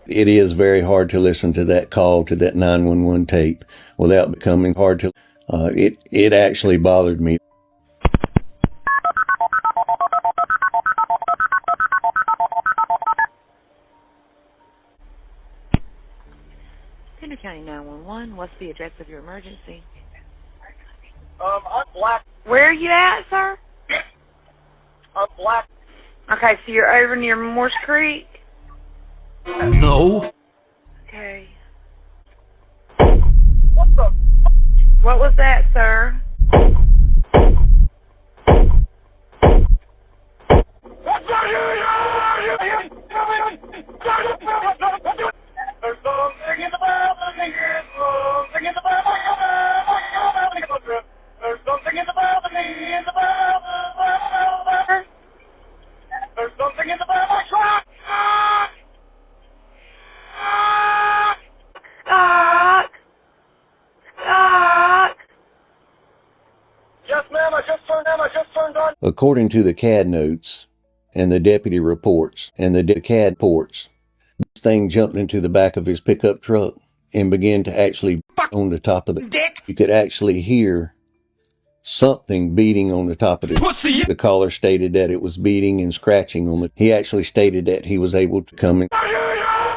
It is very hard to listen to that call to that 911 tape without becoming hard to, it actually bothered me. Henry County 911, what's the address of your emergency? I'm Black. Where are you at, sir? I'm Black. Okay, so you're over near Morse Creek? No. Okay. What the? What was that, sir? There's something in the balcony. Something in the balcony. There's something in the balcony. There's something in the balcony. Stop! Stop! Yes, ma'am. I just turned on. According to the CAD notes and the deputy reports and the CAD reports, this thing jumped into the back of his pickup truck and began to actually on the top of the Dick. You could actually hear something beating on the top of it. Pussy. The caller stated that it was beating and scratching on the. He actually stated that he was able to come in.